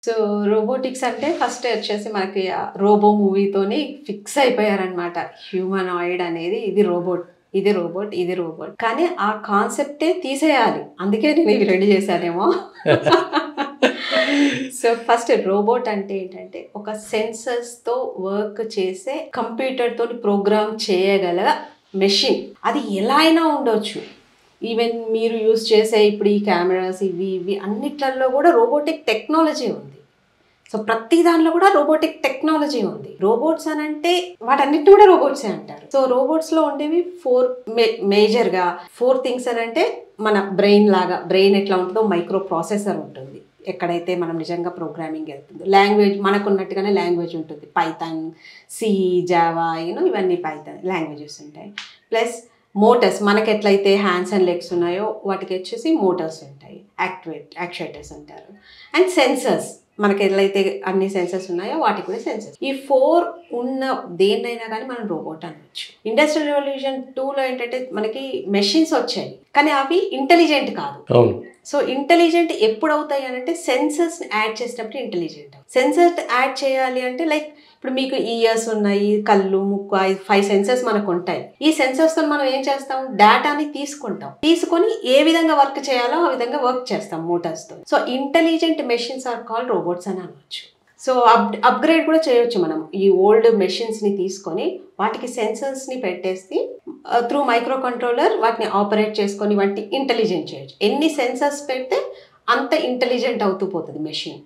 So robotics అంటే first వచ్చేసి మనకి రోబో మూవీతోని ఫిక్స్ అయిపోయారనమాట. హ్యూమనాయిడ్ అనేది ఇది రోబోట్, ఇది రోబోట్, ఇది రోబోట్. కానీ ఆ కాన్సెప్టే తీసేయాలి. అందుకే నేను ఇవి రెడీ చేశానేమో. సో ఫస్ట్ రోబోట్ అంటే ఏంటంటే ఒక సెన్సర్స్తో వర్క్ చేసే కంప్యూటర్తో ప్రోగ్రామ్ చేయగల మెషిన్. అది ఎలా అయినా ఉండొచ్చు. ఈవెన్ మీరు యూజ్ చేసే ఇప్పుడు ఈ కెమెరాస్ ఇవి అన్నిట్లలో కూడా రోబోటిక్ టెక్నాలజీ ఉంది. సో ప్రతి దాంట్లో కూడా రోబోటిక్ టెక్నాలజీ ఉంది. రోబోట్స్ అని అంటే వాటన్నిటిని కూడా రోబోట్సే అంటారు. సో రోబోట్స్లో ఉండేవి మేజర్గా ఫోర్ థింగ్స్ అని అంటే మన బ్రెయిన్ లాగా, బ్రెయిన్ ఎట్లా ఉంటుందో మైక్రో ప్రాసెసర్ ఉంటుంది ఎక్కడైతే మనం నిజంగా ప్రోగ్రామింగ్ వెళ్తుంది. లాంగ్వేజ్ మనకున్నట్టుగానే లాంగ్వేజ్ ఉంటుంది. పైథాన్, సి, జావా, ఇవన్నీ పైథాన్ లాంగ్వేజెస్ ఉంటాయి. ప్లస్ మోటార్స్ మనకి ఎట్లయితే హ్యాండ్స్ అండ్ లెగ్స్ ఉన్నాయో వాటికి వచ్చేసి మోటార్స్ ఉంటాయి, యాక్చుయేటర్స్ అంటారు. అండ్ సెన్సర్స్ మనకి ఎట్లయితే అన్ని సెన్సర్స్ ఉన్నాయో వాటికి కూడా సెన్సర్స్. ఈ 4 ఉన్న దేన్నైనా కానీ మనం రోబోట్ అనవచ్చు. ఇండస్ట్రియల్ రెవల్యూషన్ 2లో ఏంటంటే మనకి మెషిన్స్ వచ్చాయి కానీ అవి ఇంటెలిజెంట్ కాదు. సో ఇంటెలిజెంట్ ఎప్పుడు అవుతాయి అని అంటే సెన్సర్స్ యాడ్ చేసేటప్పుడు ఇంటెలిజెంట్. సెన్సర్స్ యాడ్ చేయాలి అంటే లైక్ ఇప్పుడు మీకు ఇయర్స్ ఉన్నాయి, కళ్ళు, ముక్కు, 5 సెన్సర్స్ మనకు ఉంటాయి. ఈ సెన్సర్స్తో మనం ఏం చేస్తాం, డేటాని తీసుకొని ఏ విధంగా వర్క్ చేయాలో ఆ విధంగా వర్క్ చేస్తాం మోటార్స్తో. So intelligent machines are called robots అని అనవచ్చు. సో అప్గ్రేడ్ కూడా చేయొచ్చు మనం. ఈ ఓల్డ్ మెషిన్స్ని తీసుకొని వాటికి సెన్సర్స్ని పెట్టేసి త్రూ మైక్రో కంట్రోలర్ వాటిని ఆపరేట్ చేసుకొని వాటిని ఇంటెలిజెంట్ చేయొచ్చు. ఎన్ని సెన్సర్స్ పెడితే అంత ఇంటెలిజెంట్ అవుతూ పోతుంది మెషిన్.